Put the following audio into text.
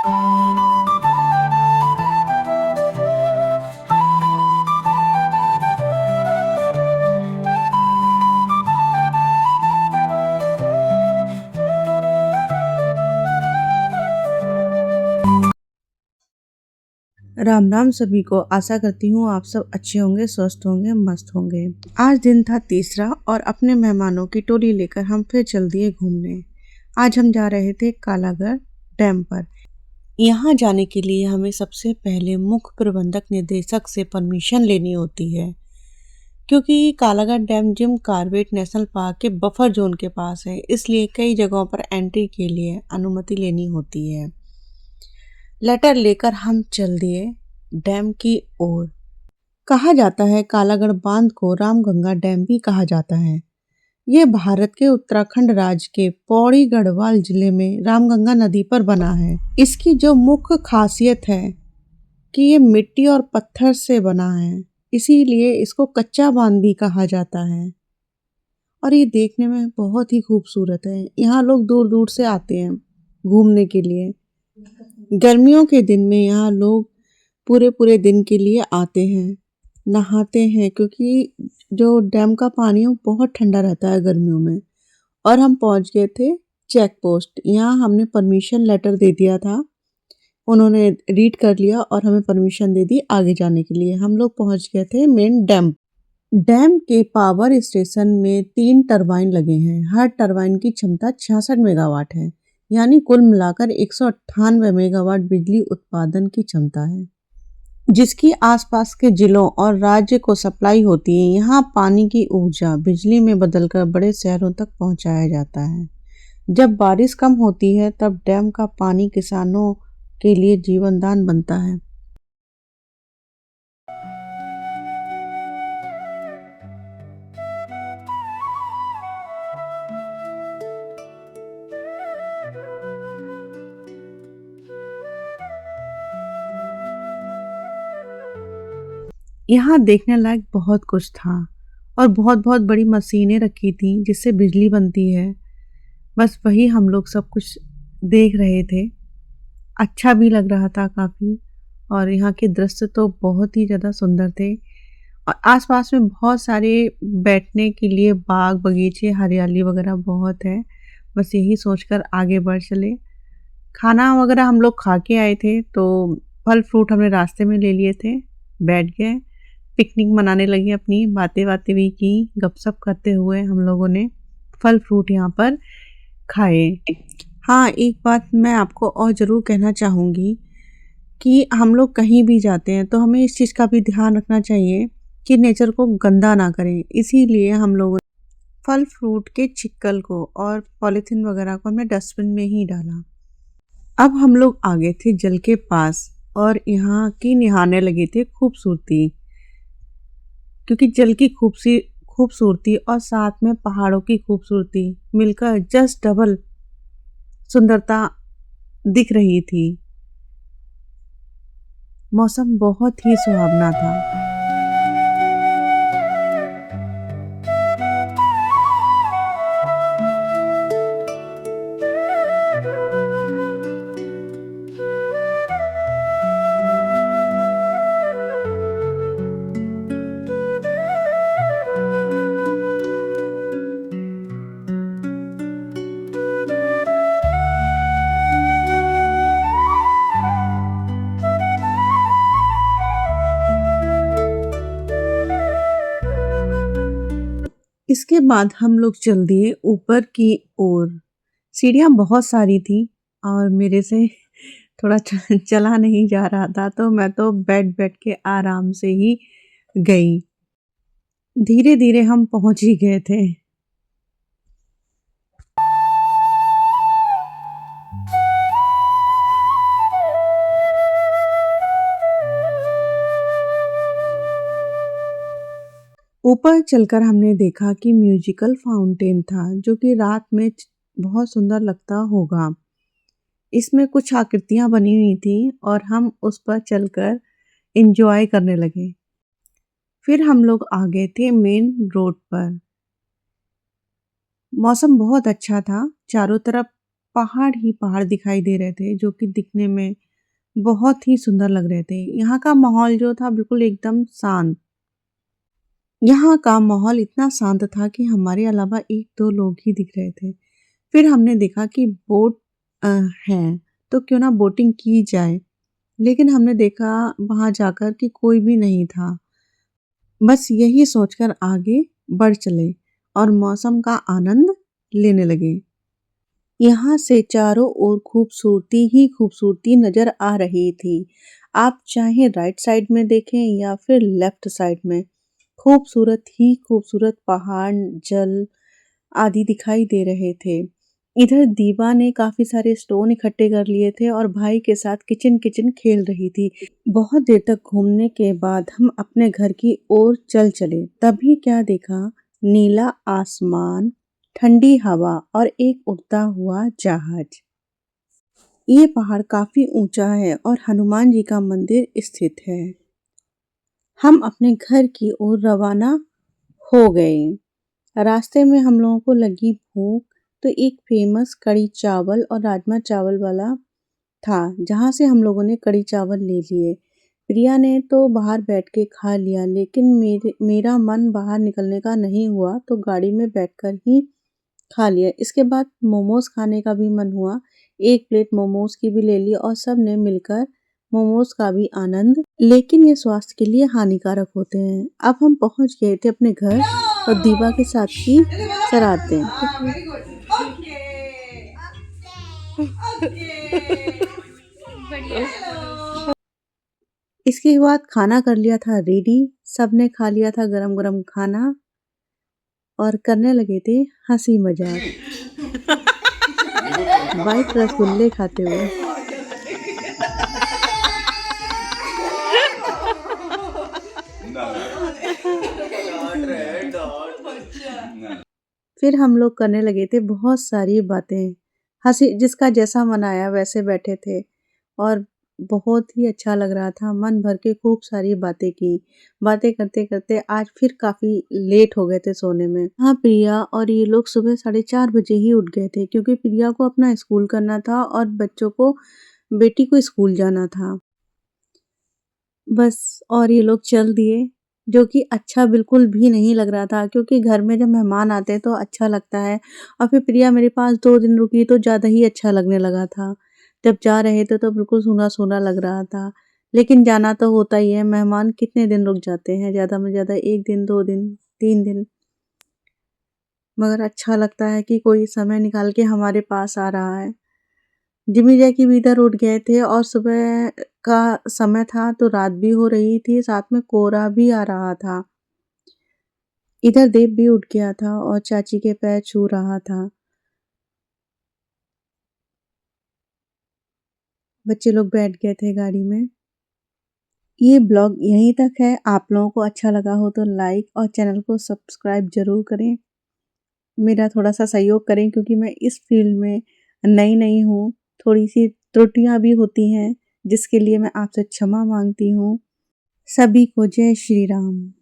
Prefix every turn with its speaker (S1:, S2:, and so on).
S1: राम राम सभी को। आशा करती हूँ आप सब अच्छे होंगे, स्वस्थ होंगे, मस्त होंगे। आज दिन था तीसरा और अपने मेहमानों की टोली लेकर हम फिर चल दिए घूमने। आज हम जा रहे थे कालागढ़ डैम पर। यहाँ जाने के लिए हमें सबसे पहले मुख्य प्रबंधक निदेशक से परमिशन लेनी होती है, क्योंकि Kalagarh dam Jim Corbett national park के बफर जोन के पास है, इसलिए कई जगहों पर एंट्री के लिए अनुमति लेनी होती है। लेटर लेकर हम चल दिए डैम की ओर। कहा जाता है कालागढ़ बांध को रामगंगा डैम भी कहा जाता है। ये भारत के उत्तराखंड राज्य के पौड़ी गढ़वाल जिले में रामगंगा नदी पर बना है। इसकी जो मुख्य खासियत है कि ये मिट्टी और पत्थर से बना है, इसीलिए इसको कच्चा बांध भी कहा जाता है। और ये देखने में बहुत ही खूबसूरत है। यहाँ लोग दूर दूर से आते हैं घूमने के लिए। गर्मियों के दिन में यहाँ लोग पूरे पूरे दिन के लिए आते हैं, नहाते हैं, क्योंकि जो डैम का पानी है वो बहुत ठंडा रहता है गर्मियों में। और हम पहुंच गए थे चेक पोस्ट। यहाँ हमने परमिशन लेटर दे दिया था, उन्होंने रीड कर लिया और हमें परमिशन दे दी आगे जाने के लिए। हम लोग पहुंच गए थे मेन डैम। डैम के पावर स्टेशन में 3 टरबाइन लगे हैं। हर टरबाइन की क्षमता 66 मेगावाट है, यानी कुल मिलाकर 198 मेगावाट बिजली उत्पादन की क्षमता है, जिसकी आसपास के जिलों और राज्य को सप्लाई होती है। यहाँ पानी की ऊर्जा बिजली में बदलकर बड़े शहरों तक पहुँचाया जाता है। जब बारिश कम होती है तब डैम का पानी किसानों के लिए जीवनदान बनता है। यहाँ देखने लायक बहुत कुछ था और बहुत बहुत बड़ी मशीनें रखी थी जिससे बिजली बनती है। बस वही हम लोग सब कुछ देख रहे थे। अच्छा भी लग रहा था काफ़ी। और यहाँ के दृश्य तो बहुत ही ज़्यादा सुंदर थे। और आसपास में बहुत सारे बैठने के लिए बाग बगीचे, हरियाली वगैरह बहुत है। बस यही सोचकर आगे बढ़ चले। खाना वगैरह हम लोग खा के आए थे, तो फल फ्रूट हमने रास्ते में ले लिए थे। बैठ गए, पिकनिक मनाने लगे, अपनी बातें बातें भी की, गपशप करते हुए हम लोगों ने फल फ्रूट यहाँ पर खाए। हाँ, एक बात मैं आपको और ज़रूर कहना चाहूँगी कि हम लोग कहीं भी जाते हैं तो हमें इस चीज़ का भी ध्यान रखना चाहिए कि नेचर को गंदा ना करें। इसीलिए हम लोगों ने फल फ्रूट के छिक्कल को और पॉलीथीन वगैरह को हमने डस्टबिन में ही डाला। अब हम लोग आ गए थे जल के पास और यहाँ की निहारने लगे थे खूबसूरती, क्योंकि जल की खूबसूरती और साथ में पहाड़ों की खूबसूरती मिलकर जस्ट डबल सुंदरता दिख रही थी। मौसम बहुत ही सुहावना था। इसके बाद हम लोग चल दिए ऊपर की ओर। सीढ़ियाँ बहुत सारी थी और मेरे से थोड़ा चला नहीं जा रहा था, तो मैं तो बैठ बैठ के आराम से ही गई। धीरे धीरे हम पहुंच ही गए थे। ऊपर चलकर हमने देखा कि म्यूजिकल फाउंटेन था, जो कि रात में बहुत सुंदर लगता होगा। इसमें कुछ आकृतियां बनी हुई थी और हम उस पर चलकर एंजॉय करने लगे। फिर हम लोग आ गए थे मेन रोड पर। मौसम बहुत अच्छा था, चारों तरफ पहाड़ ही पहाड़ दिखाई दे रहे थे जो कि दिखने में बहुत ही सुंदर लग रहे थे। यहाँ का माहौल जो था बिल्कुल एकदम शांत। यहाँ का माहौल इतना शांत था कि हमारे अलावा 1-2 लोग ही दिख रहे थे। फिर हमने देखा कि बोट अ, है तो क्यों ना बोटिंग की जाए। लेकिन हमने देखा वहाँ जाकर कि कोई भी नहीं था। बस यही सोचकर आगे बढ़ चले और मौसम का आनंद लेने लगे। यहाँ से चारों ओर खूबसूरती ही खूबसूरती नजर आ रही थी। आप चाहे राइट साइड में देखें या फिर लेफ्ट साइड में, खूबसूरत ही खूबसूरत पहाड़, जल आदि दिखाई दे रहे थे। इधर दीवा ने काफी सारे स्टोन इकट्ठे कर लिए थे और भाई के साथ किचन किचन खेल रही थी। बहुत देर तक घूमने के बाद हम अपने घर की ओर चल चले। तभी क्या देखा, नीला आसमान, ठंडी हवा और एक उड़ता हुआ जहाज। ये पहाड़ काफी ऊंचा है और हनुमान जी का मंदिर स्थित है। हम अपने घर की ओर रवाना हो गए। रास्ते में हम लोगों को लगी भूख, तो एक फेमस कढ़ी चावल और राजमा चावल वाला था, जहाँ से हम लोगों ने कढ़ी चावल ले लिए। प्रिया ने तो बाहर बैठ के खा लिया, लेकिन मेरा मन बाहर निकलने का नहीं हुआ, तो गाड़ी में बैठकर ही खा लिया। इसके बाद मोमोज खाने का भी मन हुआ, एक प्लेट मोमोज की भी ले ली और सब ने मिलकर मोमोज का भी आनंद। लेकिन ये स्वास्थ्य के लिए हानिकारक होते हैं। अब हम पहुंच गए थे अपने घर और दीवा के साथ ही सराहते। इसके बाद खाना कर लिया था रेडी, सबने खा लिया था गरम गरम खाना और करने लगे थे हंसी मजाक। वाइट रसगुल्ले खाते हुए। फिर हम लोग करने लगे थे बहुत सारी बातें, हंसी, जिसका जैसा मन आया वैसे बैठे थे और बहुत ही अच्छा लग रहा था। मन भर के खूब सारी बातें की। बातें करते करते आज फिर काफी लेट हो गए थे सोने में। हाँ, प्रिया और ये लोग सुबह 4:30 बजे ही उठ गए थे, क्योंकि प्रिया को अपना स्कूल करना था और बच्चों को, बेटी को स्कूल जाना था। बस, और ये लोग चल दिए, जो कि अच्छा बिल्कुल भी नहीं लग रहा था, क्योंकि घर में जब मेहमान आते हैं तो अच्छा लगता है। और फिर प्रिया मेरे पास 2 दिन रुकी तो ज़्यादा ही अच्छा लगने लगा था। जब जा रहे थे तो बिल्कुल सूना-सूना लग रहा था। लेकिन जाना तो होता ही है, मेहमान कितने दिन रुक जाते हैं, ज़्यादा में ज़्यादा 1 दिन, 2 दिन, 3 दिन। मगर अच्छा लगता है कि कोई समय निकाल के हमारे पास आ रहा है। जिमी जैकी भी इधर उठ गए थे और सुबह का समय था तो रात भी हो रही थी, साथ में कोहरा भी आ रहा था। इधर देव भी उठ गया था और चाची के पैर छू रहा था। बच्चे लोग बैठ गए थे गाड़ी में। ये ब्लॉग यहीं तक है। आप लोगों को अच्छा लगा हो तो लाइक और चैनल को सब्सक्राइब जरूर करें। मेरा थोड़ा-सा सहयोग करें, क्योंकि मैं इस फील्ड में नई-नई हूँ। थोड़ी-सी त्रुटियाँ भी होती हैं, जिसके लिए मैं आपसे क्षमा माँगती हूँ। सभी को जय श्री राम।